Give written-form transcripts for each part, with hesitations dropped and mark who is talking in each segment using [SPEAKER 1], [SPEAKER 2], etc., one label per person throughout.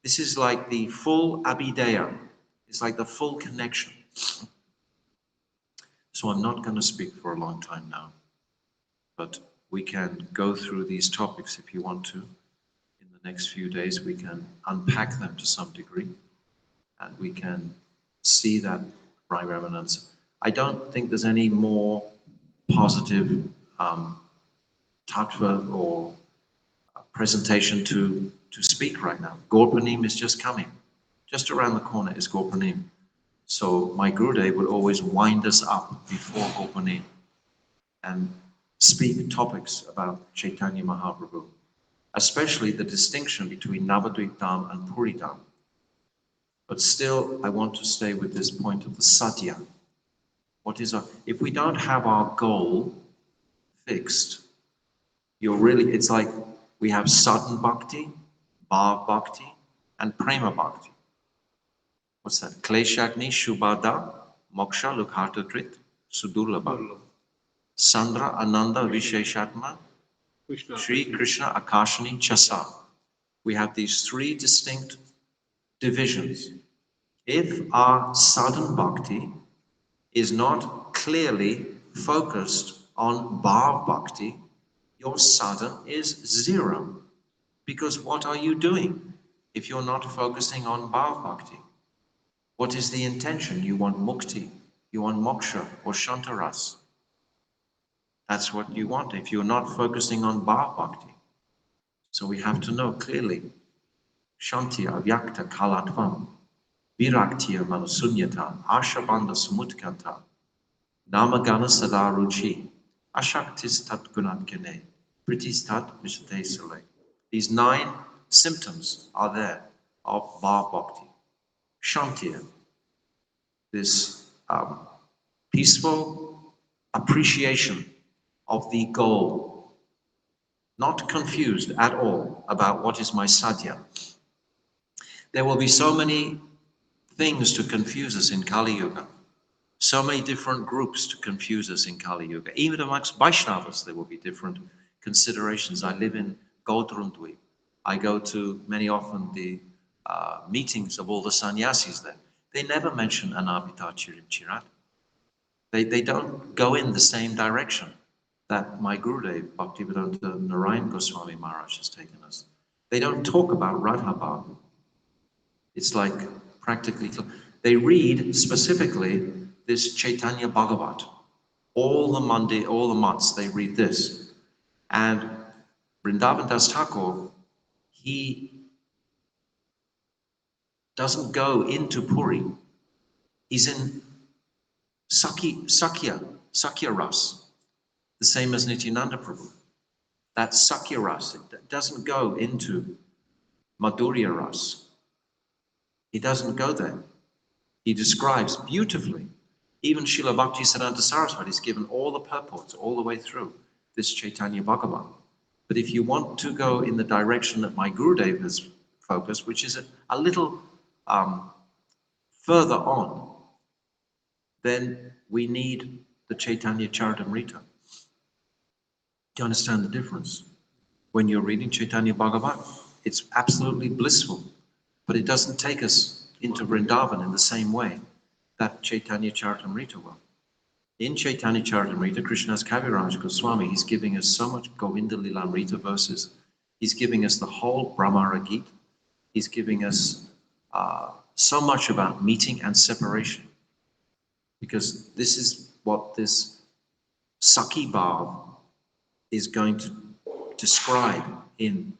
[SPEAKER 1] This is like the full abhideya. It's like the full connection. So I'm not going to speak for a long time now, but we can go through these topics if you want to. In the next few days, we can unpack them to some degree, and we can see that by remnants. I don't think there's any more positive tattva or presentation to speak right now. Gaurapanim is just coming. Just around the corner is Gaurapanim. So my Gurudev would always wind us up before Gaurapanim and speak topics about Chaitanya Mahaprabhu, especially the distinction between Navadvip Dham and Puri Dham. But still, I want to stay with this point of the sadhya. What is if we don't have our goal fixed, it's like we have sadhan bhakti, bhav bhakti, and prema bhakti. What's that? Kleshagni shubhada moksha lukharta drit sudurlabha. Sandra Ananda Visheshatma Sri Krishna Akashani Chasa. We have these three distinct divisions. If our sadhan bhakti is not clearly focused on bhav bhakti, your sadhan is zero. Because what are you doing if you're not focusing on bhav bhakti? What is the intention? You want mukti, you want moksha or shantaras. That's what you want if you're not focusing on bhav bhakti. So we have to know clearly. Shantiya avyakta kalatvam, viraktiya manasunyata, ashabanda sumutkanta, namagana sadaruchi, ashaktis tat gunatkene, pritistat vishate sule. These 9 symptoms are there of bhav bhakti. Shantiya, this peaceful appreciation of the goal, not confused at all about what is my sadhya. There will be so many things to confuse us in Kali Yuga, so many different groups to confuse us in Kali Yuga. Even amongst Vaishnavas, there will be different considerations. I live in Gaudrundwi. I go to many often the meetings of all the sannyasis there. They never mention Anabhita Chirat. They don't go in the same direction that my Gurudev, Bhaktivedanta Narayan Goswami Maharaj, has taken us. They don't talk about Radha Bhav. It's like practically, they read specifically this Chaitanya Bhagavat. All the months, they read this. And Vrindavan Das Thakur, he doesn't go into Puri. He's in Sakya Ras, the same as Nityananda Prabhu. That Sakya Ras, it doesn't go into Madhurya Ras. He doesn't go there. He describes beautifully. Even Srila Bhaktisiddhanta Saraswati is given all the purports all the way through this Chaitanya Bhagavan. But if you want to go in the direction that my Gurudev has focused, which is a little further on, then we need the Chaitanya Charitamrita. Do you understand the difference? When you're reading Chaitanya Bhagavat, it's absolutely blissful, but it doesn't take us into Vrindavan in the same way that Chaitanya Charitamrita will. In Chaitanya Charitamrita, Krishna's Kaviraj Goswami, he's giving us so much Govinda Lilamrita verses. He's giving us the whole Brahmara Gita. He's giving us so much about meeting and separation. Because this is what this Sakhi Bhav is going to describe in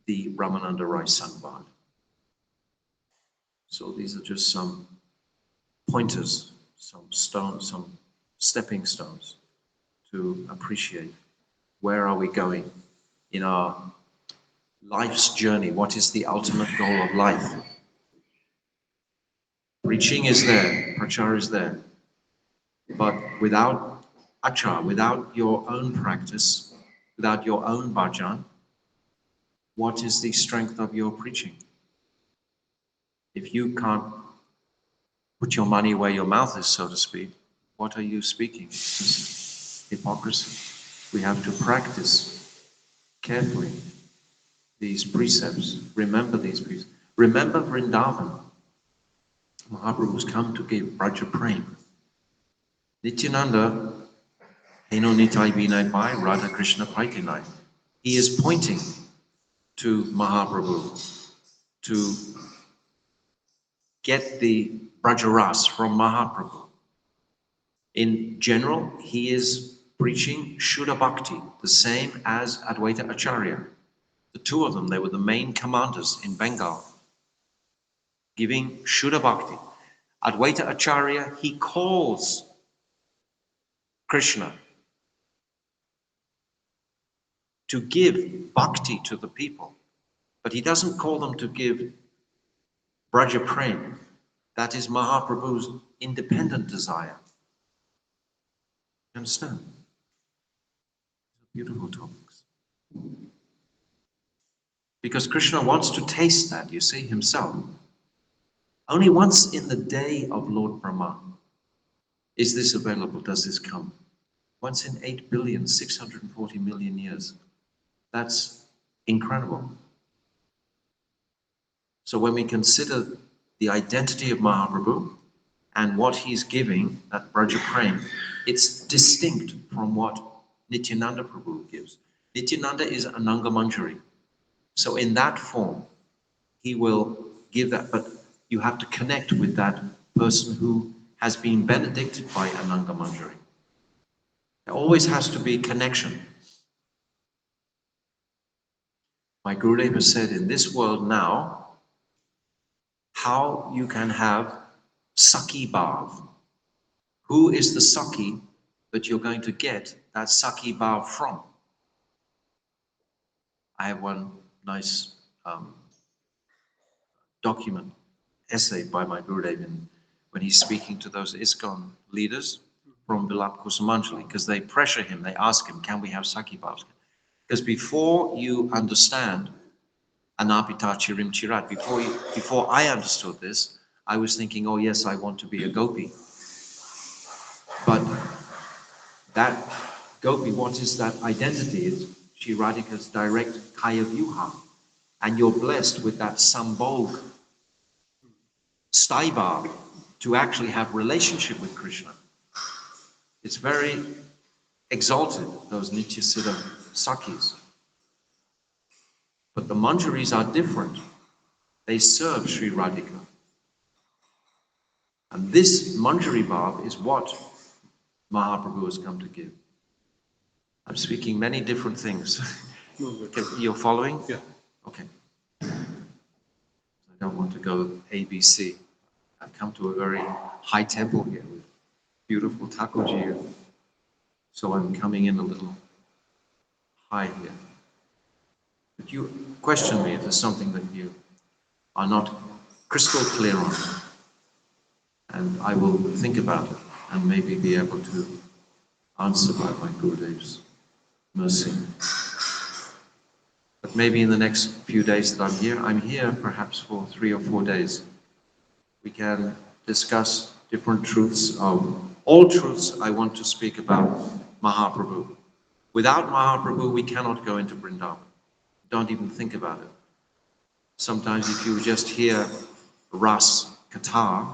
[SPEAKER 1] the Ramananda Rai Sanvad. So these are just some pointers, some stones, some stepping stones to appreciate where are we going in our life's journey. What is the ultimate goal of life? Preaching is there, prachar is there, but without achar, without your own practice, without your own bhajan, what is the strength of your preaching? If you can't put your money where your mouth is, so to speak, what are you speaking? It's hypocrisy. We have to practice carefully these precepts. Remember these precepts. Remember Vrindavan. Mahaprabhu's come to give Braja Prem. Nityananda, Heno Nitai Vinay Pai, Radha Krishna Paitinai. He is pointing to Mahaprabhu to get the Brajaras from Mahaprabhu. In general, he is preaching Shuddha Bhakti, the same as Advaita Acharya. The two of them, they were the main commanders in Bengal, giving Shuddha Bhakti. Advaita Acharya, he calls Krishna to give bhakti to the people, but he doesn't call them to give Braja Prem. That is Mahaprabhu's independent desire. You understand? Beautiful topics. Because Krishna wants to taste that, you see, himself. Only once in the day of Lord Brahma is this available, does this come. Once in 8,640,000,000 years. That's incredible. So when we consider the identity of Mahaprabhu and what he's giving, that Braja Prem, it's distinct from what Nityananda Prabhu gives. Nityananda is Ananga Manjari. So in that form, he will give that, but you have to connect with that person who has been benedicted by Ananga Manjari. There always has to be connection. My Gurudev has said, in this world now, how you can have Saki Bhav. Who is the Saki that you're going to get that Saki Bhav from? I have one nice document, essay by my Gurudev when he's speaking to those ISKCON leaders from Vilap Kusumanjali, because they pressure him, they ask him, can we have Saki Bhav? Because before you understand Anapita Chirim Chirat, before I understood this, I was thinking, oh yes, I want to be a gopi. But that gopi, what is that identity? It's Shri Radhika's direct kaya vyuha. And you're blessed with that sambhog, staiva, to actually have relationship with Krishna. It's very exalted, those Nitya Siddha Sakis. But the Manjaris are different. They serve Sri Radhika. And this Manjari Bhav is what Mahaprabhu has come to give. I'm speaking many different things. You're following?
[SPEAKER 2] Yeah.
[SPEAKER 1] Okay. I don't want to go ABC. I've come to a very high temple here with beautiful Thakurji. So I'm coming in a little high here. But you question me if there's something that you are not crystal clear on. And I will think about it and maybe be able to answer by my Gurudev's mercy. But maybe in the next few days that I'm here perhaps for 3 or 4 days. We can discuss different truths all truths I want to speak about Mahaprabhu. Without Mahaprabhu, we cannot go into Vrindavan. Don't even think about it. Sometimes if you just hear Ras, Katha,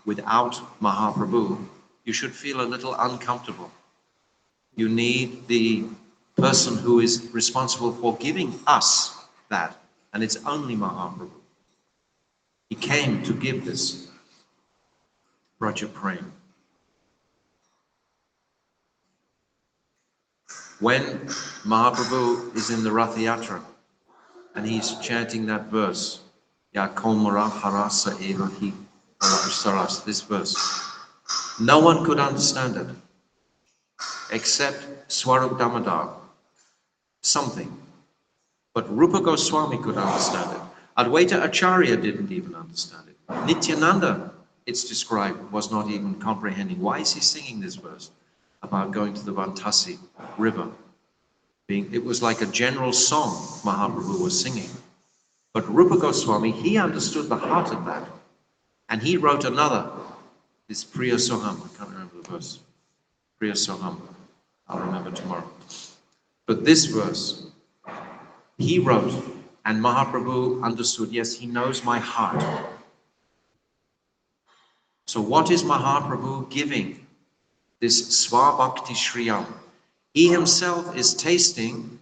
[SPEAKER 1] without Mahaprabhu, you should feel a little uncomfortable. You need the person who is responsible for giving us that, and it's only Mahaprabhu. He came to give this Braja Prem. When Mahaprabhu is in the Ratha Yatra and he's chanting that verse, Ya Komara Harasa Evahi Saras, this verse, no one could understand it except Swarup Damodar, something. But Rupa Goswami could understand it. Advaita Acharya didn't even understand it. Nityananda, it's described, was not even comprehending. Why is he singing this verse about going to the Vantasi river? It was like a general song Mahaprabhu was singing. But Rupa Goswami, he understood the heart of that. And he wrote another, this Priya Soham, I can't remember the verse. Priya Soham, I'll remember tomorrow. But this verse, he wrote And Mahaprabhu understood, yes, he knows my heart. So what is Mahaprabhu giving? This Svabhakti Shriyam. He himself is tasting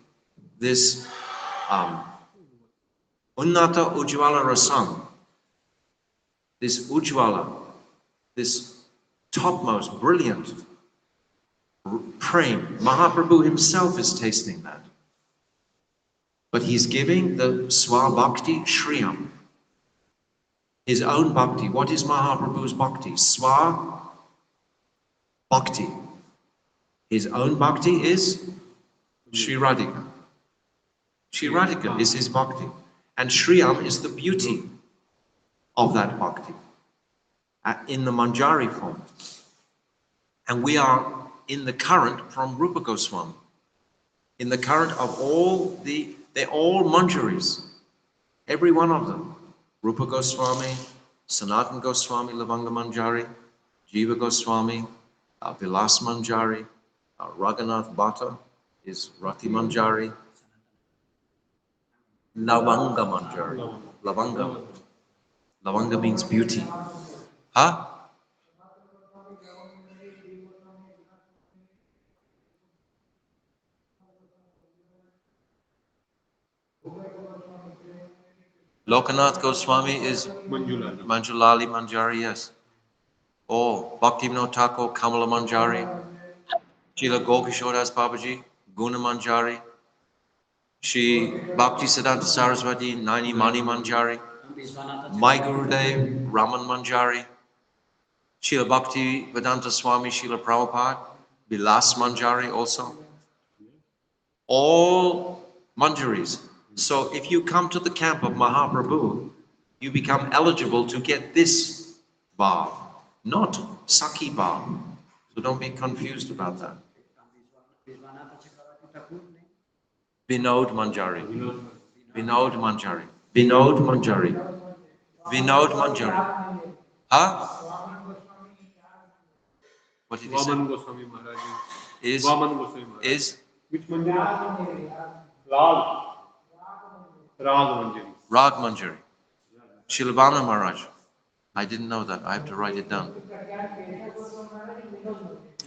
[SPEAKER 1] this Unnata Ujjwala Rasam, this Ujjwala, this topmost, brilliant prem. Mahaprabhu himself is tasting that. But he's giving the Svabhakti Shriyam, his own bhakti. What is Mahaprabhu's bhakti? Swa Bhakti. His own bhakti is Sri Radhika. Sri Radhika is his bhakti. And Shriyam is the beauty of that bhakti in the Manjari form. And we are in the current from Rupa Goswami. In the current of they're all Manjaris. Every one of them. Rupa Goswami, Sanatan Goswami, Lavanga Manjari, Jiva Goswami, Vilas Manjari, Raghunath Bhatta is Rati Manjari, Lavanga Manjari. Lavanga. Lavanga means beauty. Huh? Lokanath Goswami is Manjulali Manjari, yes. Oh, Bhaktivinoda Thakur, Kamala Manjari, Srila Gokishodas Babaji, Guna Manjari, Shri Bhakti Siddhanta Saraswati, Naini Mani Manjari, my Gurudev, Raman Manjari, Srila Bhakti Vedanta Swami, Srila Prabhupada, Vilas Manjari also. All Manjaris. So if you come to the camp of Mahaprabhu, you become eligible to get this bhav, not Sakhi bhav. So don't be confused about that. Vinod Manjari. Vinod Manjari. Vinod Manjari. Vinod Manjari. Huh? What did he say?
[SPEAKER 2] Goswami Maharaj
[SPEAKER 1] Is
[SPEAKER 2] Goswami Maharaj.
[SPEAKER 1] Is
[SPEAKER 2] Which Manjari? Rag Manjari.
[SPEAKER 1] Rag Manjari. Shilvana Maharaj. I didn't know that. I have to write it down.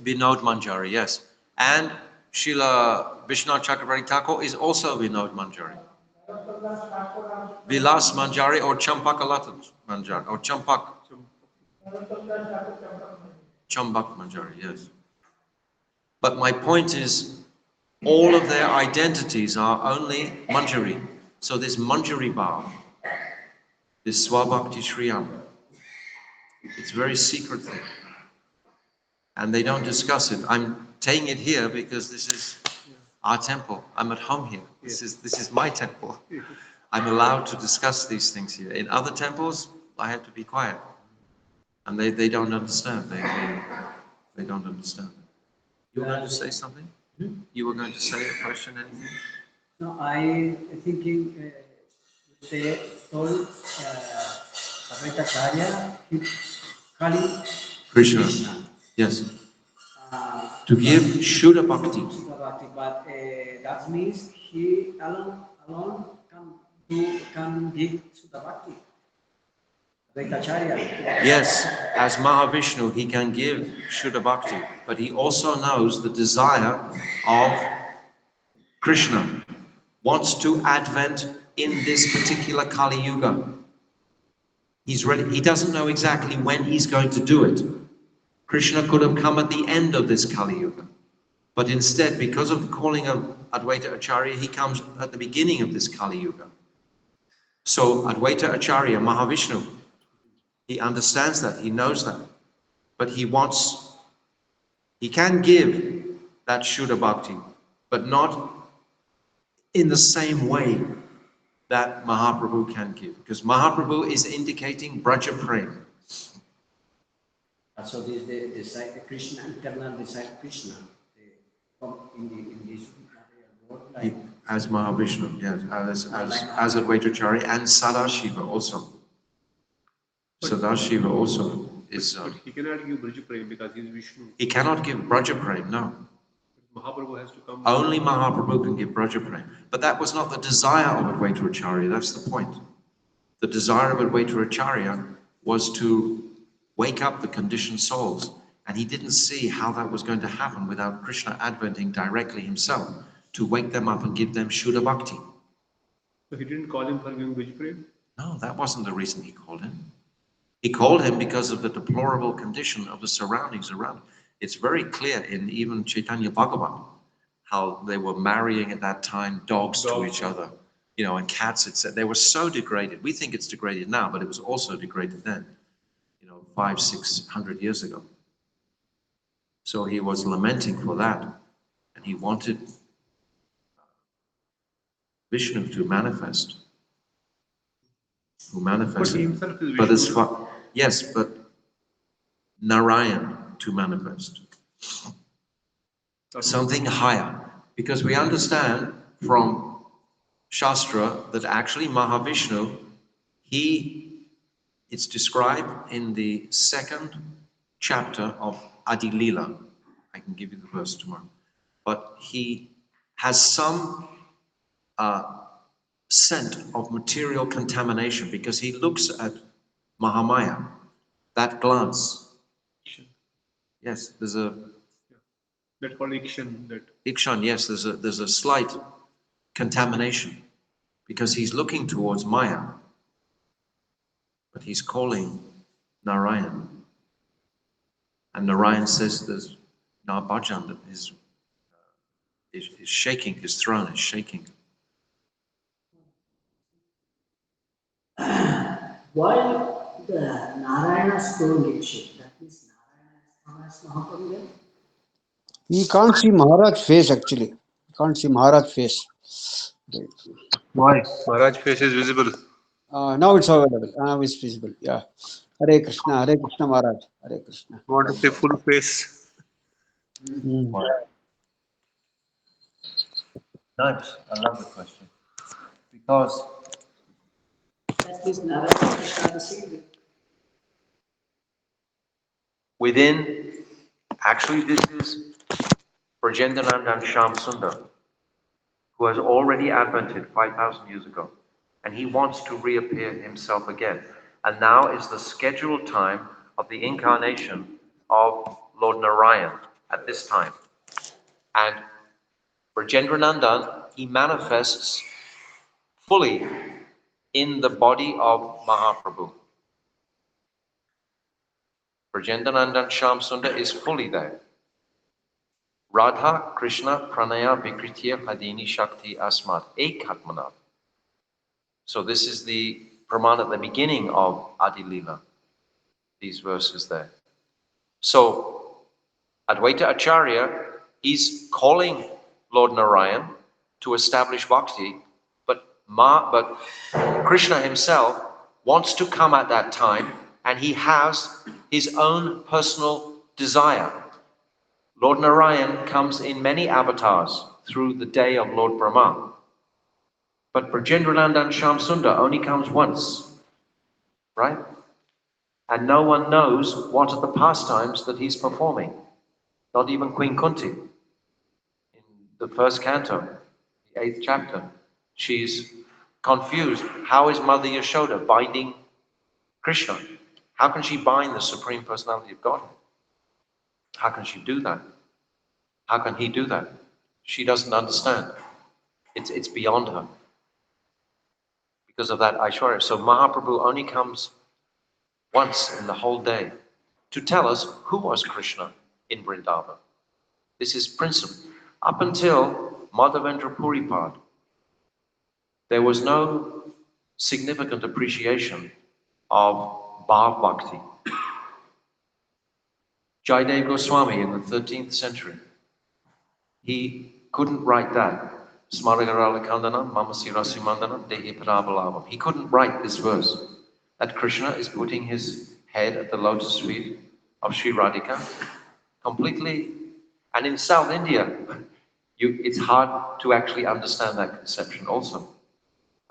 [SPEAKER 1] Vinod Manjari, yes. And Srila Vishnu Chakravarti Thakur is also Vinod Manjari. Vilas Manjari or Champakalatan Manjari or Champak Manjari, yes. But my point is, all of their identities are only Manjari. So this Manjari Bhav, this Swabhakti Shriyam, it's a very secret thing. And they don't discuss it. I'm saying it here because this is our temple. I'm at home here. This is my temple. I'm allowed to discuss these things here. In other temples, I have to be quiet. And they don't understand. They don't understand. You were going to say something? You were going to say a question, anything?
[SPEAKER 3] No, I thinking they told Advaitacharya calling
[SPEAKER 1] Krishna. Yes. To give Shuddha Bhakti.
[SPEAKER 3] But that means he alone can give Shuddha Bhakti. Advaitacharya.
[SPEAKER 1] Yes, as Mahavishnu, he can give Shuddha Bhakti, but he also knows the desire of Krishna, wants to advent in this particular Kali Yuga. He's ready. He doesn't know exactly when he's going to do it. Krishna could have come at the end of this Kali Yuga. But instead, because of the calling of Advaita Acharya, he comes at the beginning of this Kali Yuga. So Advaita Acharya, Mahavishnu, he understands that, he knows that. But he can give that Shuddha Bhakti, but not in the same way that Mahaprabhu can give. Because Mahaprabhu is indicating Braja Prem.
[SPEAKER 3] So this the Krishna, eternal desire Krishna, in this material world.
[SPEAKER 1] As Mahavishnu, yes, as Advaitacharya and Sadashiva also. Sadashiva also is.
[SPEAKER 2] He cannot give Braja Prem because he is Vishnu.
[SPEAKER 1] He cannot give Braja Prem, no.
[SPEAKER 2] Mahaprabhu has to come.
[SPEAKER 1] Only Mahaprabhu can give Braja Prem. But that was not the desire of Advaita Acharya, that's the point. The desire of Advaita Acharya was to wake up the conditioned souls. And he didn't see how that was going to happen without Krishna adventing directly himself to wake them up and give them Shuddha Bhakti.
[SPEAKER 2] So he didn't call him for giving Vijpre?
[SPEAKER 1] No, that wasn't the reason he called him. He called him because of the deplorable condition of the surroundings around. It's very clear in even Chaitanya Bhagavan how they were marrying at that time dogs to each other, and cats, etc. They were so degraded. We think it's degraded now, but it was also degraded then, 500-600 years ago. So he was lamenting for that, and he wanted Vishnu to manifest. Who manifested?
[SPEAKER 2] But he himself is
[SPEAKER 1] But
[SPEAKER 2] Vishnu.
[SPEAKER 1] yes, but Narayan to manifest. Something higher. Because we understand from Shastra that actually Mahavishnu, it's described in the second chapter of Adi Lila. I can give you the verse tomorrow. But he has some scent of material contamination because he looks at Mahamaya, that glance. Yes, there's a...
[SPEAKER 2] That's called Ikshan.
[SPEAKER 1] Ikshan, yes, there's a slight contamination because he's looking towards Maya, but he's calling Narayan. And Narayan says there's Bhajan that is shaking, his throne is shaking.
[SPEAKER 3] While the Narayana stone shape, that means Narayana is Mahaprabhu then?
[SPEAKER 4] You can't see Maharaj face actually. You can't see Maharaj face.
[SPEAKER 2] Why? Maharaj face is visible.
[SPEAKER 4] Now it's available. Now it's visible. Yeah. Hare Krishna Maharaj. Hare Krishna.
[SPEAKER 2] I want to say full face.
[SPEAKER 1] Nice, I love the question. Because
[SPEAKER 3] That means Narayana Krishna the same.
[SPEAKER 1] actually this is Brajendranandan Shyam Sundar, who has already advented 5,000 years ago, and he wants to reappear himself again. And now is the scheduled time of the incarnation of Lord Narayan at this time. And Brajendranandan, he manifests fully in the body of Mahaprabhu. Brajendranandan Shyam Sundar is fully there. Radha Krishna Pranaya Vikritya Hadini Shakti Asmat Ekatmanat. So this is the Praman at the beginning of Adi Lila, these verses there. So Advaita Acharya, he's calling Lord Narayan to establish bhakti, but Krishna himself wants to come at that time, and he has his own personal desire. Lord Narayan comes in many avatars through the day of Lord Brahma. But Brajendranandan Shyam Sundar only comes once, right? And no one knows what are the pastimes that he's performing. Not even Queen Kunti. In the first canto, the 8th chapter, she's confused. How is Mother Yashoda binding Krishna? How can she bind the Supreme Personality of God? How can she do that? How can he do that? She doesn't understand. It's beyond her. Because of that Aishwarya. So Mahaprabhu only comes once in the whole day to tell us who was Krishna in Vrindavan. This is principle. Up until Madhavendra Puripad, there was no significant appreciation of Bhav Bhakti. Jayadeva Goswami in the 13th century, he couldn't write that. Smaragarala Kandanam, Mamasirasi Mandanam, Dehi Parabalavam. He couldn't write this verse that Krishna is putting his head at the lotus feet of Sri Radhika completely. And in South India, it's hard to actually understand that conception also.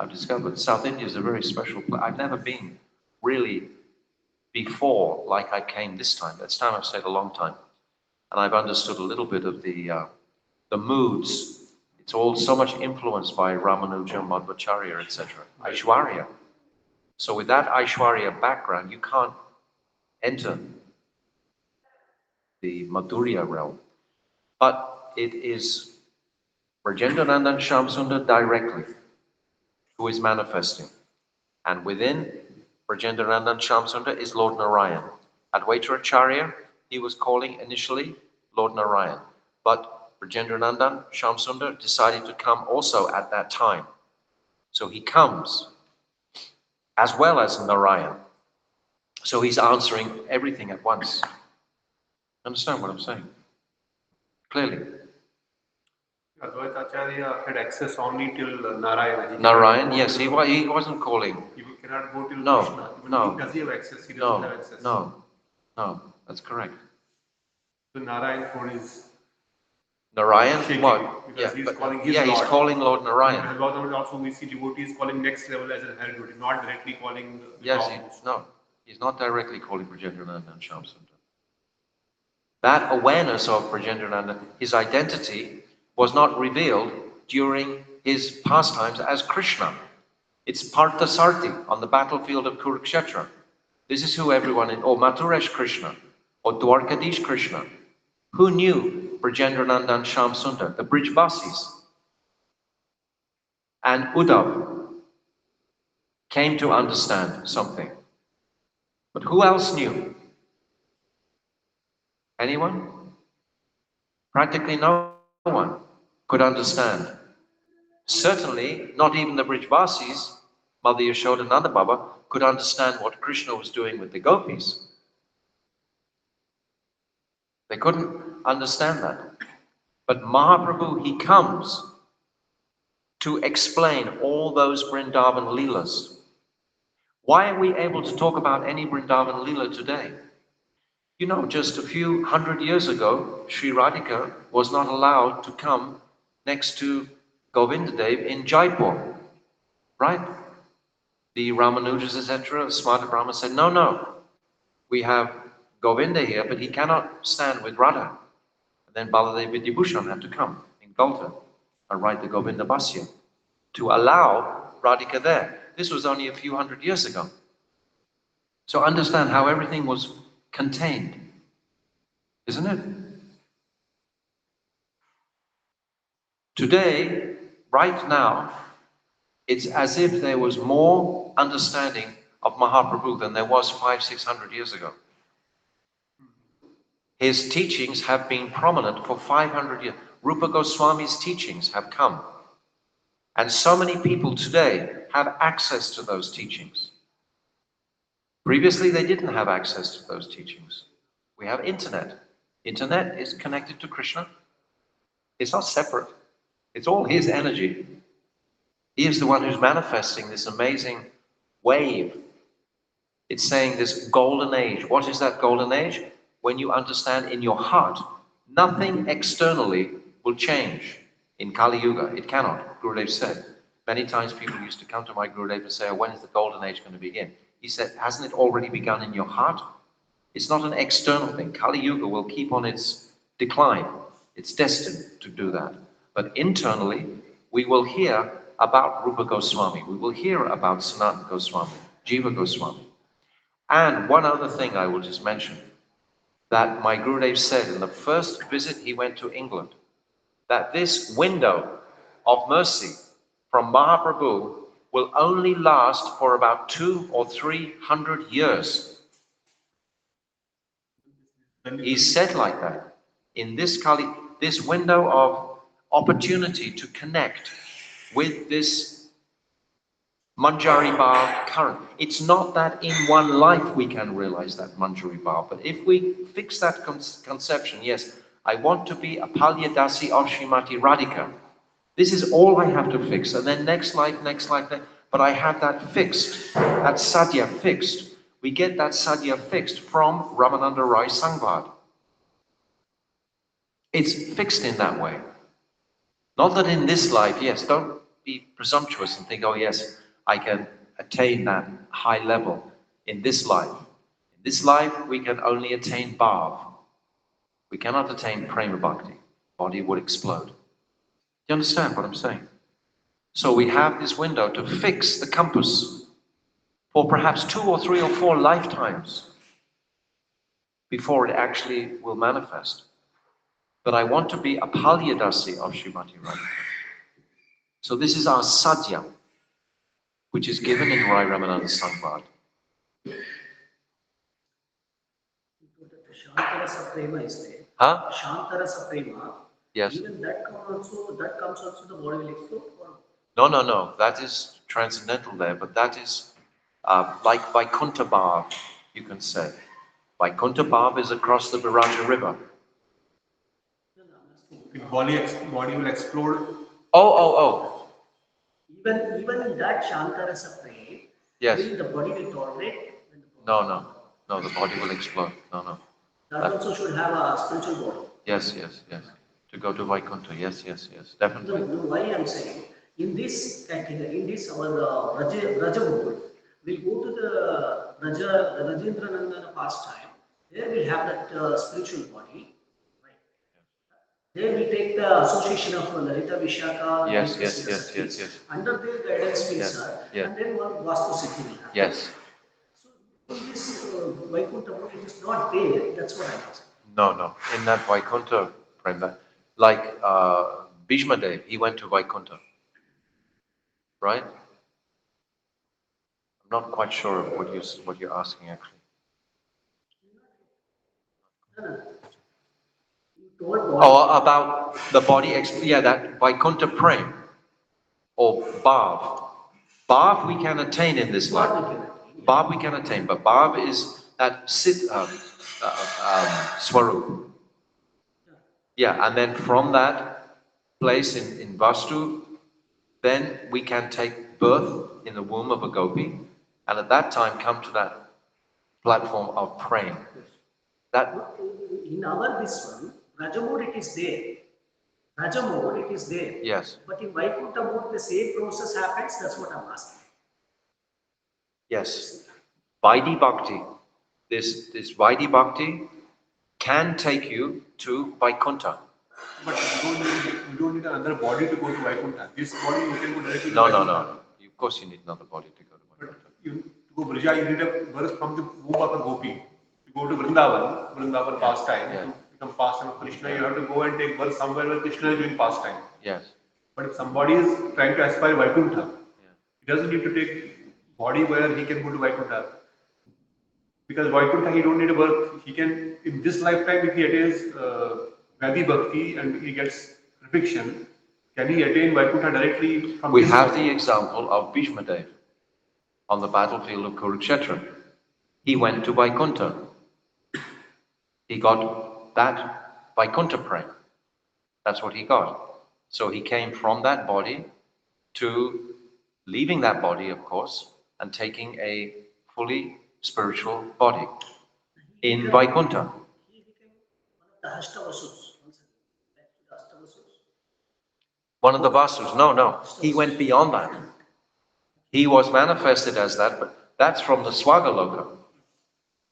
[SPEAKER 1] I've discovered South India is a very special place. I've never been really before like I came this time. This time I've stayed a long time. And I've understood a little bit of the the moods. It's all so much influenced by Ramanuja, Madhvacharya, etc. Aishwarya. So with that Aishwarya background, you can't enter the Madhurya realm. But it is Brajendranandan Shamsundar directly who is manifesting. And within Brajendranandan Shamsundar is Lord Narayan. Advaita Acharya, he was calling initially Lord Narayan. But Brajendranandan Shamsundar decided to come also at that time. So he comes as well as Narayan. So he's answering everything at once. Understand what I'm saying? Clearly.
[SPEAKER 2] Advaita Acharya had access only till Narayana.
[SPEAKER 1] Narayan, yes, he wasn't calling.
[SPEAKER 2] He cannot go till
[SPEAKER 1] No,
[SPEAKER 2] Krishna. Even
[SPEAKER 1] no.
[SPEAKER 2] does he have access? He doesn't have access.
[SPEAKER 1] No, that's correct.
[SPEAKER 2] So Narayan phone is
[SPEAKER 1] Narayan,
[SPEAKER 2] shaking
[SPEAKER 1] what?
[SPEAKER 2] because
[SPEAKER 1] Yeah,
[SPEAKER 2] he's calling his
[SPEAKER 1] he's
[SPEAKER 2] Lord.
[SPEAKER 1] calling Lord Narayan.
[SPEAKER 2] And Lord Narayan also we see devotees calling next level as a higher devotee, not directly calling the
[SPEAKER 1] Yes,
[SPEAKER 2] top.
[SPEAKER 1] he's not directly calling Brajendranandan Shamsundar. That awareness of Brajendranandan, his identity, was not revealed during his pastimes as Krishna. It's Parthasarthi on the battlefield of Kurukshetra. This is who everyone in, or Mathuresh Krishna, or Dwarkadish Krishna. Who knew Brajendranandan Shamsundar? The Brijbasis. And Uddhav came to understand something. But who else knew? Anyone? Practically no one could understand. Certainly, not even the Brijbasis, Mother Yashoda and Nanda Baba, could understand what Krishna was doing with the gopis. They couldn't understand that. But Mahaprabhu, he comes to explain all those Vrindavan Leelas. Why are we able to talk about any Vrindavan Leela today? You know, just a few hundred years ago, Sri Radhika was not allowed to come next to Govindadev in Jaipur, right? The Ramanujas, etc., Smarta Brahma said, no, we have Govinda here, but he cannot stand with Radha. And then Baladev Vidyabhushan had to come in Gauta and write the Govinda Bhasya to allow Radhika there. This was only a few hundred years ago. So understand how everything was contained, isn't it? Today, right now, it's as if there was more understanding of Mahaprabhu than there was 500-600 years ago. His teachings have been prominent for 500 years. Rupa Goswami's teachings have come. And so many people today have access to those teachings. Previously, they didn't have access to those teachings. We have internet. Internet is connected to Krishna. It's not separate. It's all his energy. He is the one who's manifesting this amazing wave. It's saying this golden age. What is that golden age? When you understand in your heart, nothing externally will change. In Kali Yuga, it cannot, Gurudev said. Many times people used to come to my Gurudev and say, oh, when is the golden age going to begin? He said, hasn't it already begun in your heart? It's not an external thing. Kali Yuga will keep on its decline. It's destined to do that. But internally, we will hear about Rupa Goswami. We will hear about Sanatana Goswami, Jiva Goswami. And one other thing I will just mention, that my Gurudev said in the first visit he went to England, that this window of mercy from Mahaprabhu will only last for about 200 or 300 years. He said like that. In this Kali, this window of opportunity to connect with this Manjari Bhav current. It's not that in one life we can realize that Manjari Bhav, but if we fix that conception, yes, I want to be a Palyadasi of Srimati Radhika. This is all I have to fix. And then next life, but I have that fixed, that sadhya fixed. We get that sadhya fixed from Ramananda Rai Sangvad. It's fixed in that way. Not that in this life, yes, don't be presumptuous and think, oh yes, I can attain that high level in this life. In this life, we can only attain bhav. We cannot attain prema bhakti. Body would explode. you understand what I'm saying? So we have this window to fix the compass for perhaps 2 or 3 or 4 lifetimes before it actually will manifest. But I want to be a Palyadasi of Srimati Radhika. So this is our sadhya, which is given in Rai Ramananda Sangvad.
[SPEAKER 3] Shantarasa prema is there.
[SPEAKER 1] Huh?
[SPEAKER 3] Shantarasa prema.
[SPEAKER 1] Yes.
[SPEAKER 3] Even that comes also the body will explode.
[SPEAKER 1] No. That is transcendental there, but that is like Vaikuntha Bhav, you can say. Vaikuntha Bhav is across the Viraja River.
[SPEAKER 2] Body will explode.
[SPEAKER 1] Oh.
[SPEAKER 3] Even in that Shantarasa prema,
[SPEAKER 1] Yes.
[SPEAKER 3] will the body will tolerate?
[SPEAKER 1] No, the body will explode. No.
[SPEAKER 3] That also should have a spiritual body.
[SPEAKER 1] Yes. To go to Vaikuntha, yes, definitely.
[SPEAKER 3] No, why I'm saying, in this category, in this our Raja mode, we'll go to the Rajendra Nandana pastime. There we'll have that spiritual body. Right. There we take the association of Lalita Vishaka.
[SPEAKER 1] Yes.
[SPEAKER 3] Under their guidance will
[SPEAKER 1] Yes,
[SPEAKER 3] serve,
[SPEAKER 1] yes.
[SPEAKER 3] and then one Vastu Siddhi will happen.
[SPEAKER 1] Yes.
[SPEAKER 3] So in this Vaikuntha mode, it is not there. That's what I'm asking.
[SPEAKER 1] No. In that Vaikuntha prema, like Bhishma Dev, he went to Vaikuntha. Right? I'm not quite sure of what you're asking actually.
[SPEAKER 3] You told body.
[SPEAKER 1] Oh, about the body, that Vaikuntha prema or Bhav. Bhav we can attain in this life. Bhav we can attain, but Bhav is that Swarup. Yeah, and then from that place in Vastu, then we can take birth in the womb of a gopi, and at that time come to that platform of praying. That
[SPEAKER 3] In our this one, Raja mode it is there. Raja mode it is there.
[SPEAKER 1] Yes.
[SPEAKER 3] But in Vaikuntha mode the same process happens. That's what I'm asking.
[SPEAKER 1] yes, Vaidhi Bhakti. This Vaidhi Bhakti can take you to Vaikuntha.
[SPEAKER 2] But you don't need another body to go to Vaikuntha. This body you can go directly to
[SPEAKER 1] No.
[SPEAKER 2] Vaikuntha.
[SPEAKER 1] Of course, you need another body to go to
[SPEAKER 2] But
[SPEAKER 1] Vaikuntha.
[SPEAKER 2] to go Brija, you need a birth from the womb of a gopi. To go to Vrindavan pastime,
[SPEAKER 1] Yeah.
[SPEAKER 2] to become pastime of Krishna, you have to go and take birth somewhere where Krishna is doing pastime.
[SPEAKER 1] Yes.
[SPEAKER 2] But if somebody is trying to aspire Vaikuntha, he doesn't need to take body where he can go to Vaikuntha. Because Vaikuntha, he don't need a birth. He can, in this lifetime, if he attains Vadi Bhakti and he gets perfection, can he attain Vaikuntha directly from
[SPEAKER 1] We
[SPEAKER 2] this
[SPEAKER 1] have
[SPEAKER 2] body?
[SPEAKER 1] the example of Bhishma Dev on the battlefield of Kurukshetra. He went to Vaikuntha. He got that Vaikuntha prema. That's what he got. So he came from that body to leaving that body, of course, and taking a fully spiritual body in Vaikuntha.
[SPEAKER 3] He became one of the Ashtavasus. Back to the Ashtavasus.
[SPEAKER 1] One of the Vasus. No. He went beyond that. He was manifested as that, but that's from the Swagaloka.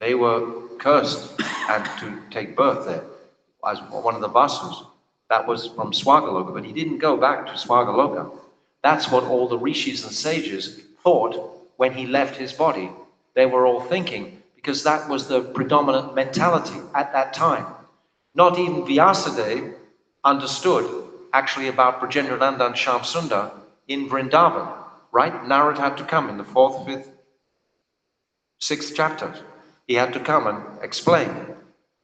[SPEAKER 1] They were cursed and to take birth there as one of the Vasus. That was from Swagaloka, but he didn't go back to Swagaloka. That's what all the rishis and sages thought when he left his body. They were all thinking, because that was the predominant mentality at that time. Not even Vyasadeva understood actually about Brajendrananda and Shyam Sundar in Vrindavan, right? Narad had to come in the 4th, 5th, 6th chapter. He had to come and explain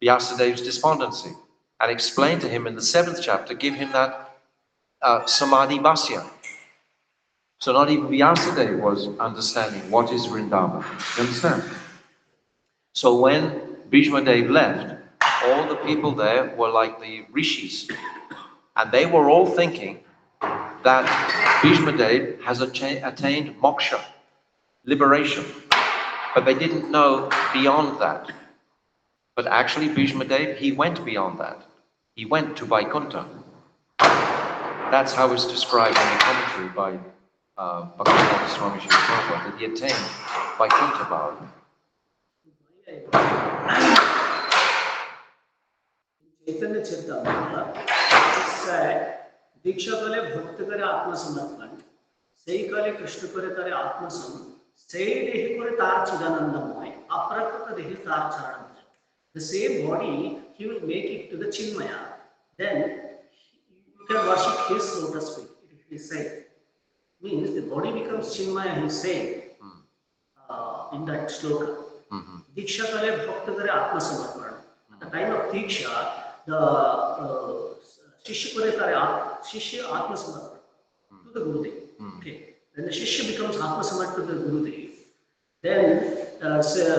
[SPEAKER 1] Vyasadev's despondency and explain to him in the 7th chapter, give him that Samadhi Bhasya. So not even Vyasadeva was understanding what is Vrindavan. You understand? So when Bhishma Dev left, all the people there were like the rishis. And they were all thinking that Bhishma Dev has attained moksha, liberation. But they didn't know beyond that. But actually Bhishma Dev, he went beyond that. He went to Vaikuntha. That's how it's described in the commentary by Bhaktivinoda Swami Jiva Prabhupada, that he attained Vaikuntha Bhava.
[SPEAKER 3] Chaitanya Charitamrita, it is said दीक्षा कले भक्त करे आत्मसमर्पण সেই কালে কৃষ্ণ করে তারে আত্মসম সেই দেহে করে তার চিদানন্দময় অপ্রাকৃত দেহে তার চরণ the same body he will make it to the chinmaya then you can worship his so to speak it is said means the body becomes chinmaya he is saying in that shloka diksha kale bhakta kare atmasamarpan at the time of diksha the shishya kare tare shishya atmasamarpan to the Gurudev. Okay. When the Shishya becomes Atmasamat to the Gurudev, then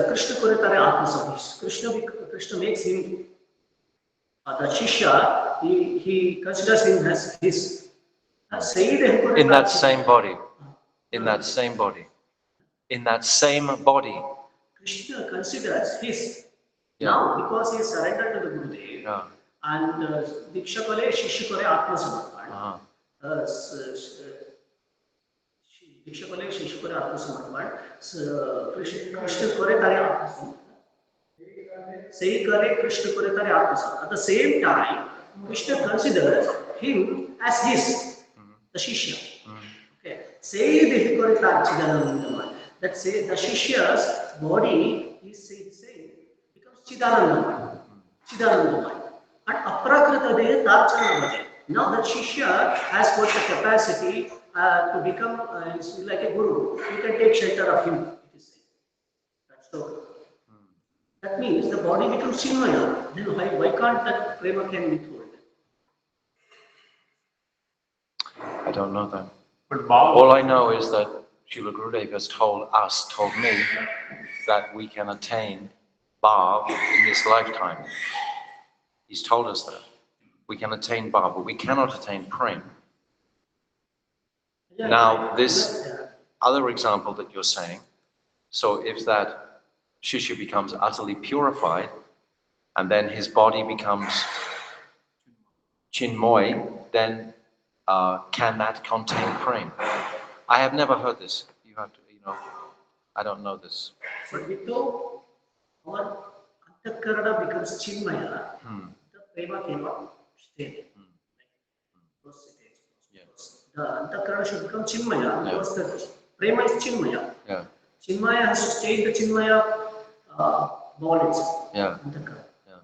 [SPEAKER 3] Krishna Kuretare Atmasamat. Krishna makes him, the Shishya, he considers him as his.
[SPEAKER 1] In that same body. In that same body. In that same body.
[SPEAKER 3] Krishna considers his.
[SPEAKER 1] Yeah.
[SPEAKER 3] Now, because he is surrendered to the Gurudev, and Diksha Kale, Shishya Kare Atmasamat. दीक्षा को लेकर शिष्य को आत्मसमर्पण कृष्ण करे तारे आत्मसमर्पण सही करे कृष्ण करे तारे आत्मसमर्पण at the same time Krishna considers him as his the shishya okay say the करे तारे चिदानंदमय that say the shishya's body is saying becomes chidanandamay and aprakrita deha tar chanamaya now that shishya has got the capacity to become like a guru, you can take shelter of him. It is said. That's so. That means the body becomes chinmaya. Then why can't that prema can be told?
[SPEAKER 1] I don't know that.
[SPEAKER 2] But
[SPEAKER 1] all I know is that Srila Gurudev has told me, that we can attain bhav in this lifetime. He's told us that. We can attain bhav, but we cannot attain prem. Now, this other example that you're saying, so if that shishya becomes utterly purified, and then his body becomes chinmoy, then can that contain prem? I have never heard this. You have to, I don't know this.
[SPEAKER 3] But without our antakarana becomes chinmaya, the prema cannot stay. The antakarana should become chinmaya because the prema is chinmaya.
[SPEAKER 1] Yeah.
[SPEAKER 3] Chinmaya has to stay in the chinmaya ball itself.
[SPEAKER 1] Yeah.
[SPEAKER 3] Antakarana. Yeah.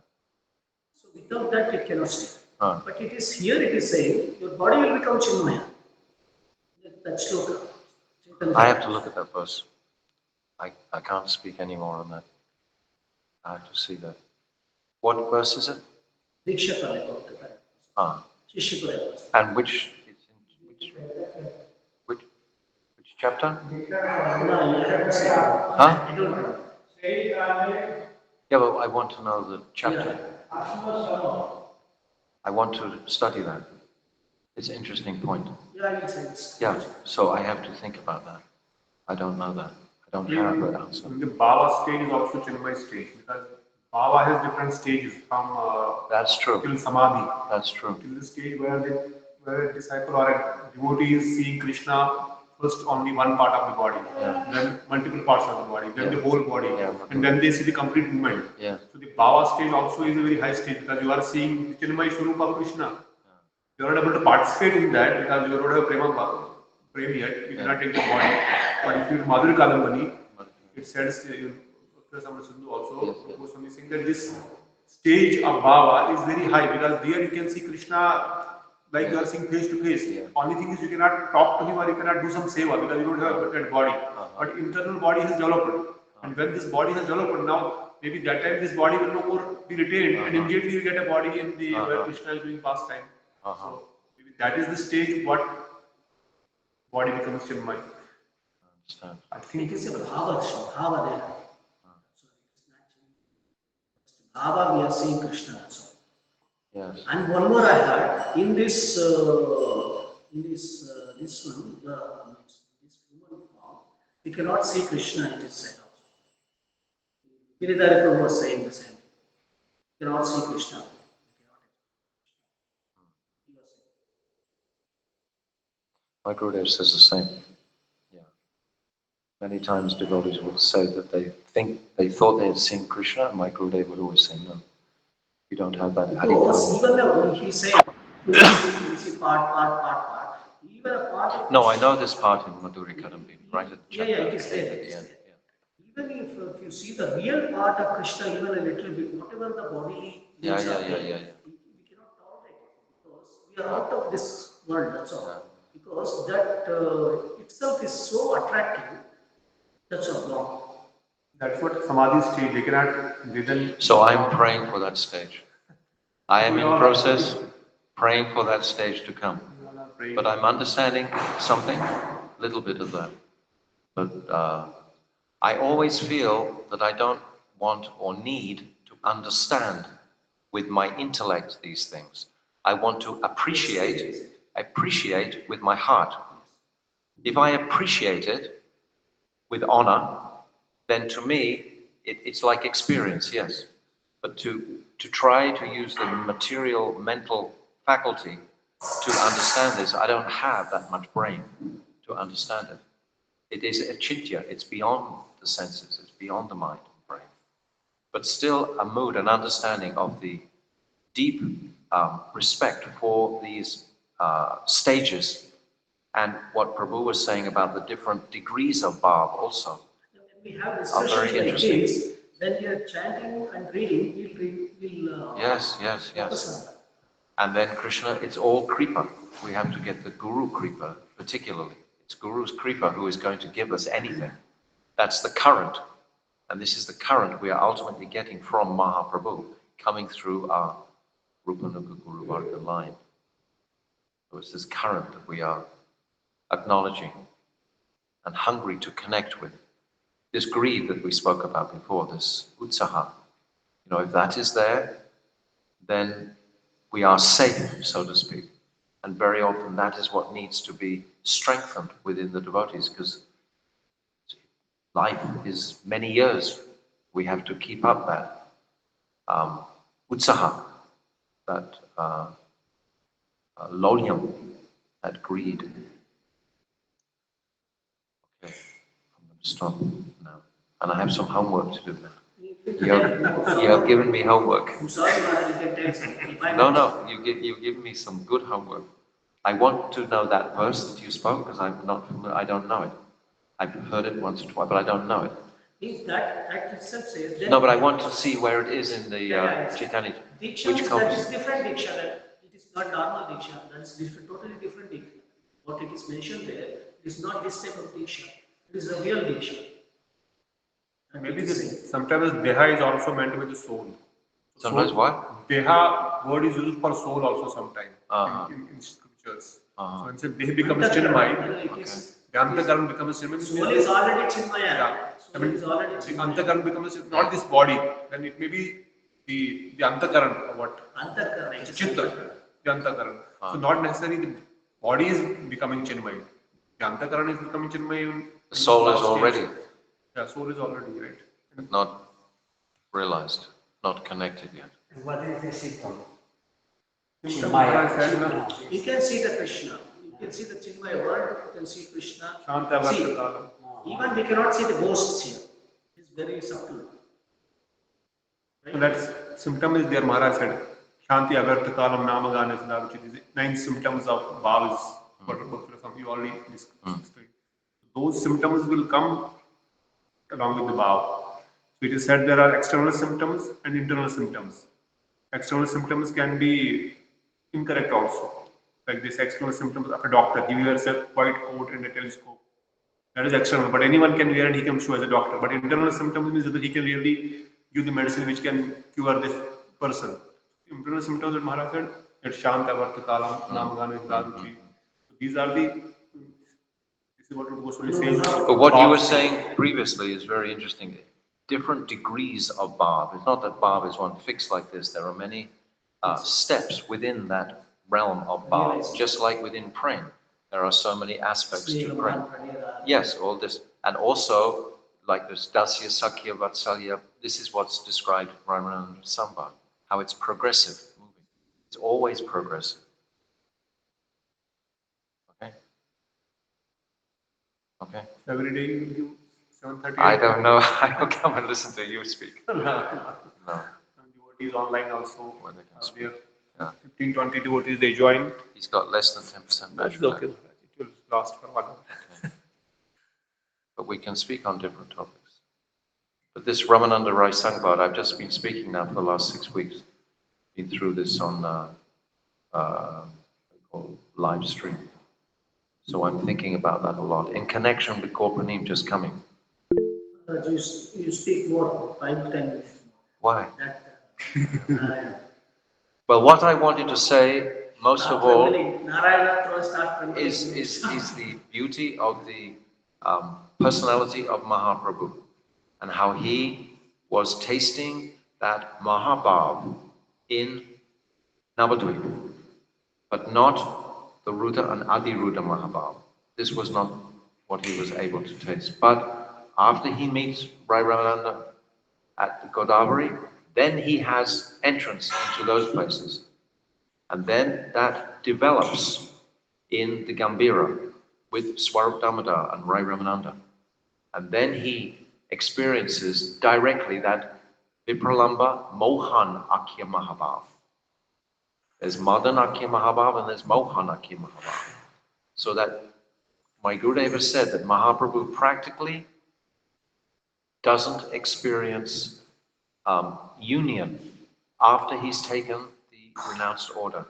[SPEAKER 3] So without that it cannot stay.
[SPEAKER 1] But
[SPEAKER 3] it is here it is saying your body will become chinmaya. That shloka.
[SPEAKER 1] I have to look at that verse. I can't speak any more on that. I have to see that. What verse is it?
[SPEAKER 3] Diksha Kale.
[SPEAKER 1] And which chapter? Huh? Yeah, but I want to know the chapter. I want to study that. It's an interesting point. Yeah, so I have to think about that. I don't know that. I don't have that answer.
[SPEAKER 2] The bhava stage is also chinmay stage because bhava has different stages from
[SPEAKER 1] that's true.
[SPEAKER 2] Till samadhi.
[SPEAKER 1] That's true.
[SPEAKER 2] Till the stage where a disciple or a devotee is seeing Krishna first only one part of the body, then multiple parts of the body, then the whole body, and then they see the complete movement. So the bhava stage also is a very high stage because you are seeing the chinmay swarupa of Krishna. You are not able to participate in that because you don't have prema yet. You cannot take the body. But if you read Madhuri Kadambani, it says also Goswami saying that this stage of bhava is very high because there you can see Krishna like you are seeing face to face. Only thing is you cannot talk to him or you cannot do some seva because you don't have that body. But internal body has developed, and when this body has developed, now maybe that time this body will no more be retained, and immediately you get a body in the where Krishna is doing pastime. So maybe that is the stage what body becomes chinmay.
[SPEAKER 3] I think it is a bhava there. Bhava we are seeing Krishna also.
[SPEAKER 1] Yes.
[SPEAKER 3] And one more I heard in this this one this human form we cannot see Krishna in this side also. Giridhara Prabhu was saying the same. We cannot see Krishna.
[SPEAKER 1] My Gurudev says the same. Yeah. Many times devotees would say that they thought they had seen Krishna, and my Gurudev would always say no. You don't have that.
[SPEAKER 3] Because even though he said, you see part. Even a part of
[SPEAKER 1] No, I know this part in Madhuri Kadambi, right at the
[SPEAKER 3] yeah, it is
[SPEAKER 1] chapter
[SPEAKER 3] there.
[SPEAKER 1] 8 at
[SPEAKER 3] It
[SPEAKER 1] the
[SPEAKER 3] is
[SPEAKER 1] end.
[SPEAKER 3] there.
[SPEAKER 1] Yeah.
[SPEAKER 3] Even if you see the real part of Krishna, even a little bit, whatever the bodily
[SPEAKER 1] Yeah,
[SPEAKER 3] needs
[SPEAKER 1] yeah,
[SPEAKER 3] are
[SPEAKER 1] yeah,
[SPEAKER 3] there,
[SPEAKER 1] yeah, yeah.
[SPEAKER 3] we cannot tolerate it because we are out of this world. That's all.
[SPEAKER 1] Yeah.
[SPEAKER 3] Because that itself is so attractive. That's all. Wrong.
[SPEAKER 2] That's what Samadhi stage, they cannot, they then.
[SPEAKER 1] So I'm praying for that stage. I am in process praying for that stage to come. But I'm understanding something, little bit of that. But I always feel that I don't want or need to understand with my intellect these things. I want to appreciate with my heart. If I appreciate it with honor, then to me, it's like experience, yes. But to try to use the material mental faculty to understand this, I don't have that much brain to understand it. It is a chintya, it's beyond the senses, it's beyond the mind and brain. But still a mood, an understanding of the deep respect for these stages and what Prabhu was saying about the different degrees of bhav also.
[SPEAKER 3] When we have
[SPEAKER 1] Are very
[SPEAKER 3] discussions like
[SPEAKER 1] interesting.
[SPEAKER 3] this, then we are chanting and reading, we'll
[SPEAKER 1] Yes.
[SPEAKER 3] focus on that.
[SPEAKER 1] And then Krishna, it's all Kripa. We have to get the Guru Kripa, particularly. It's Guru's Kripa who is going to give us anything. That's the current. And this is the current we are ultimately getting from Mahaprabhu, coming through our Rupanuga Guru Varga line. So it's this current that we are acknowledging and hungry to connect with. This greed that we spoke about before, this utsaha, if that is there, then we are safe, so to speak. And very often that is what needs to be strengthened within the devotees, because life is many years. We have to keep up that utsaha, that lolium, that greed. Okay, I'm going to stop now. And I have some homework to do now. You have given me homework.
[SPEAKER 3] I'm sorry, Maharaj, you can take some.
[SPEAKER 1] No, you've given me some good homework. I want to know that verse that you spoke because I'm not familiar. I don't know it. I've heard it once or twice, but I don't know it.
[SPEAKER 3] Means that itself says that.
[SPEAKER 1] No, but I want to see where it is in the Chaitanya.
[SPEAKER 3] Diksha
[SPEAKER 1] Which
[SPEAKER 3] that
[SPEAKER 1] comes?
[SPEAKER 3] is different Diksha. It is not normal Diksha. That is different, totally different Diksha. What it is mentioned there is not this type of Diksha. It is a real Diksha.
[SPEAKER 2] And maybe sometimes Deha is also meant to be the soul.
[SPEAKER 1] Sometimes
[SPEAKER 2] soul,
[SPEAKER 1] what?
[SPEAKER 2] Deha word is used for soul also sometimes in scriptures. So when Deha becomes Chinmay, the Antakaran becomes Chinmay.
[SPEAKER 3] Soul is already Chinmaya.
[SPEAKER 2] Yeah.
[SPEAKER 3] Soul is already Chinmaya.
[SPEAKER 2] The Antakaran becomes not this body, then it may be the Antakaran or what?
[SPEAKER 3] Antakaran.
[SPEAKER 2] Chitta, the Antakaran. So not necessarily the body is becoming Chinmay. The Antakaran is becoming Chinmay.
[SPEAKER 1] The soul is already.
[SPEAKER 2] Yeah, soul is already, right?
[SPEAKER 1] Not realized, not connected yet.
[SPEAKER 5] What is the symptom?
[SPEAKER 3] You can see the Krishna. You can see the Chinmaya word. You can see Krishna. See, even we cannot see the ghosts here. It's very subtle. Right?
[SPEAKER 2] So that symptom is there, Maharaj said. Shanti agartha kalam namagana sada, which is 9 symptoms of bhavas. What you already discussed. Those symptoms will come along with the bhav. So it is said there are external symptoms and internal symptoms. External symptoms can be incorrect also. Like this external symptoms of a doctor, he wears a white coat and a telescope. That is external, but anyone can wear and he can show as a doctor. But internal symptoms means that he can really give the medicine which can cure this person. Internal symptoms that Maharaj said, that Shanta Vartakalam, Namagana, Daruchi. These are the, this is what Goswami is saying.
[SPEAKER 1] But what you were saying previously is very interesting. Different degrees of bhav. It's not that bhav is one fixed like this. There are many steps within that realm of bhav, just like within prema. There are so many aspects to prema. Yes, all this. And also, like this dasya, sakya, vatsalya, this is what's described in Ramananda Sambha, how it's progressive, moving. It's always progressive. Okay? Okay?
[SPEAKER 2] Every day you give 7:30.
[SPEAKER 1] I don't know. I don't come and listen to you speak. No.
[SPEAKER 2] Devotees online also
[SPEAKER 1] When they can
[SPEAKER 2] are
[SPEAKER 1] speak.
[SPEAKER 2] there.
[SPEAKER 1] Yeah.
[SPEAKER 2] 15, 20 devotees, they join.
[SPEAKER 1] He's got less than 10%
[SPEAKER 2] That's
[SPEAKER 1] Bajra.
[SPEAKER 2] okay. It will last for 1 hour.
[SPEAKER 1] Okay. But we can speak on different topics. But this Ramananda Rai Sangbad, I've just been speaking now for the last 6 weeks. Been through this on live stream. So I'm thinking about that a lot in connection with Gorpanim just coming.
[SPEAKER 3] You speak more, 5 to 10 minutes.
[SPEAKER 1] Why?
[SPEAKER 3] That,
[SPEAKER 1] Well, what I wanted to say, most of all,
[SPEAKER 3] Narayana
[SPEAKER 1] is the beauty of the personality of Mahaprabhu and how he was tasting that Mahabhav in Navadvip, but not the Ruda and Adi Ruda Mahabhav. This was not what he was able to taste. But after he meets Rai Ramananda at the Godavari, then he has entrance into those places. And then that develops in the Gambhira with Swarup Damodar and Rai Ramananda. And then he experiences directly that Vipralamba Mohan Akya Mahabhav. There's Madan Akya Mahabhav and there's Mohan Akya Mahabhav. So that my Gurudeva said that Mahaprabhu practically doesn't experience union after he's taken the renounced order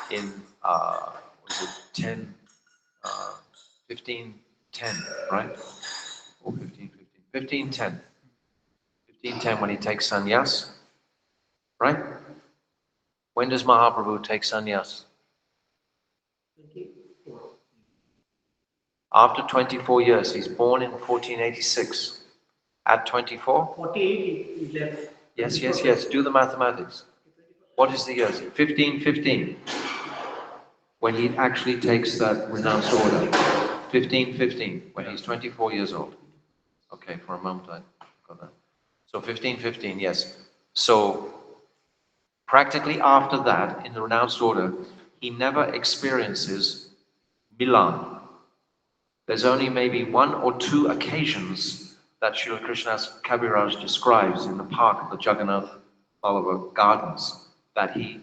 [SPEAKER 1] in was it 10 15 10, right? Or 15 15 10 15 10 when he takes sannyas, right? When does Mahaprabhu take sannyas? After 24 years. He's born in 1486. At 24?
[SPEAKER 3] 48 he left.
[SPEAKER 1] Yes. Do the mathematics. What is the years? 1515. When he actually takes that renounced order. 1515. When he's 24 years old. Okay, for a moment I got that. So 1515, yes. So practically after that, in the renounced order, he never experiences Milan. There's only maybe 1 or 2 occasions that Srila Krishna's Kaviraj describes in the park of the Jagannath Ballabha Gardens that he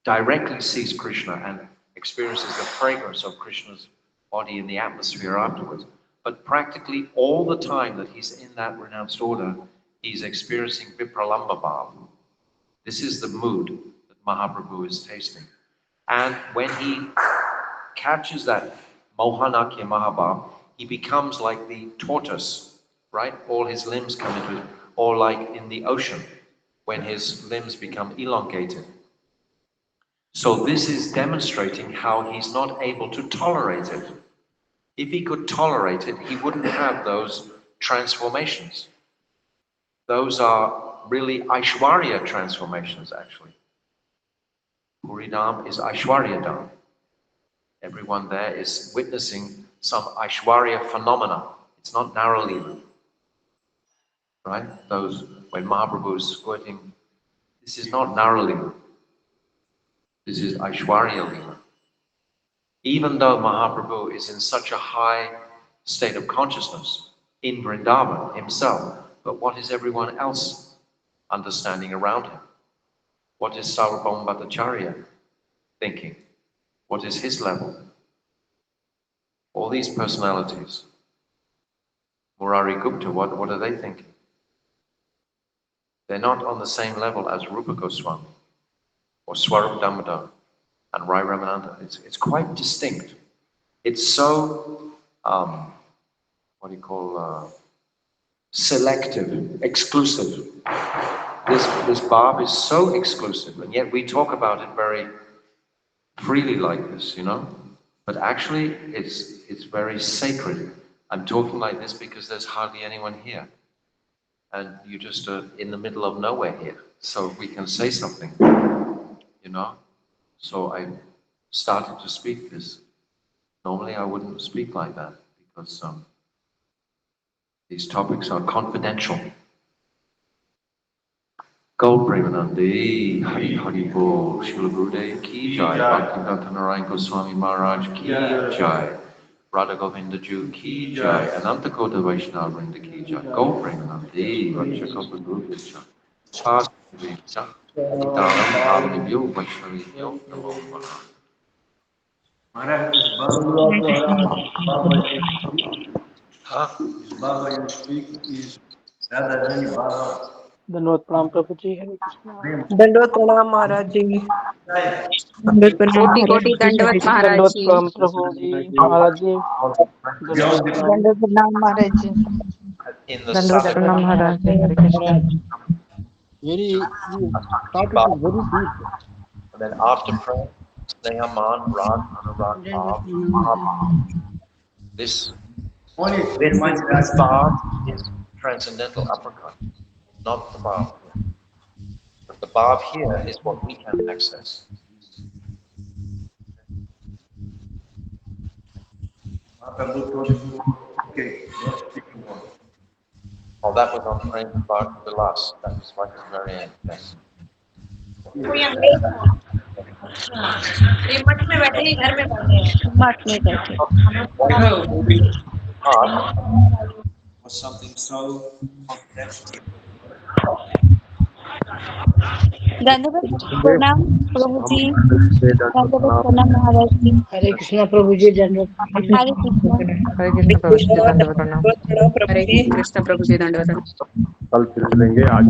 [SPEAKER 1] directly sees Krishna and experiences the fragrance of Krishna's body in the atmosphere afterwards. But practically all the time that he's in that renounced order, he's experiencing Vipralamba Bhav. This is the mood that Mahaprabhu is tasting. And when he catches that Mohanakya Mahabhav, he becomes like the tortoise, right? All his limbs come into it, or like in the ocean, when his limbs become elongated. So this is demonstrating how he's not able to tolerate it. If he could tolerate it, he wouldn't have those transformations. Those are really Aishwarya transformations, actually. Puridam is Aishwarya Dham. Everyone there is witnessing some Aishwarya phenomena. It's not Naralila. Right? Those, when Mahaprabhu is squirting, this is not Naralila. This is Aishwarya Lila. Even though Mahaprabhu is in such a high state of consciousness in Vrindavan himself, but what is everyone else understanding around him? What is Sarvabhauma Bhattacharya thinking? What is his level? All these personalities. Murari Gupta, what are they thinking? They're not on the same level as Rupa Goswami or Swarup Damodar and Rai Ramananda. It's quite distinct. It's so, selective, exclusive. This Bhav is so exclusive, and yet we talk about it very freely like this, you know? But actually, it's very sacred. I'm talking like this because there's hardly anyone here. And you just are in the middle of nowhere here. So we can say something, you know? So I started to speak this. Normally I wouldn't speak like that because these topics are confidential. Gaur Premanandi, Hari Hari Bol, Srila Gurudev Ki Jai, Bhaktivedanta Narayan Goswami Maharaj Ki Jai, Radha Govinda Ju Ki Jai, Ananta Kota Vaishnava Vrinda Ki Jai, Gaur Premanandi, Vaksha Guru Jai. Shāstra Adhitaram Bhavanibhyo Vaishnavibhyo Namo Namaha.
[SPEAKER 2] Maharaj, this Baba, Baba you speak, this Baba you speak is Radha Rani Baba.
[SPEAKER 5] धन्यवाद प्रणाम प्रभु जी। हरे कृष्णा।
[SPEAKER 6] दंडवत प्रणाम महाराज जी। दंडवत प्रणाम
[SPEAKER 7] कोटि
[SPEAKER 6] महाराज
[SPEAKER 7] कोटि
[SPEAKER 6] जी।
[SPEAKER 7] दंडवत महाराज
[SPEAKER 5] दंडवत
[SPEAKER 7] जी।
[SPEAKER 5] प्रणाम प्रभु जी। महाराज जी दंडवत प्रणाम।
[SPEAKER 6] दंडवत प्रणाम महाराज जी।
[SPEAKER 1] In the
[SPEAKER 6] दंडवत
[SPEAKER 1] south,
[SPEAKER 6] प्रणाम महाराज जी। हरे Krishna.
[SPEAKER 4] Very, the topic is very deep.
[SPEAKER 1] and then after prayer, Snehaman, Rag, Anurag, Bhav, Bhav. This Bhav is transcendental uppercut, not the Bhav. But the Bhav here is what we can access.
[SPEAKER 2] Mahaprabhu told you, okay, don't speak more.
[SPEAKER 1] Oh, that was on praying about the last. That was right at the very end. Yes.
[SPEAKER 7] ये मठ में बैठे ही घर में बैठे हैं।
[SPEAKER 6] मठ में बैठे।
[SPEAKER 1] Was something so confidential.
[SPEAKER 6] दंडवत प्रणाम प्रभु जी। दंडवत प्रणाम महाराज जी।
[SPEAKER 5] हरे कृष्णा प्रभु जी। दंडवत
[SPEAKER 6] हरे कृष्णा।
[SPEAKER 7] हरे कृष्ण प्रभु जी दंडवत प्रणाम। हरे कृष्ण प्रभु जी दंडवत प्रणाम।
[SPEAKER 8] कल फिर मिलेंगे आज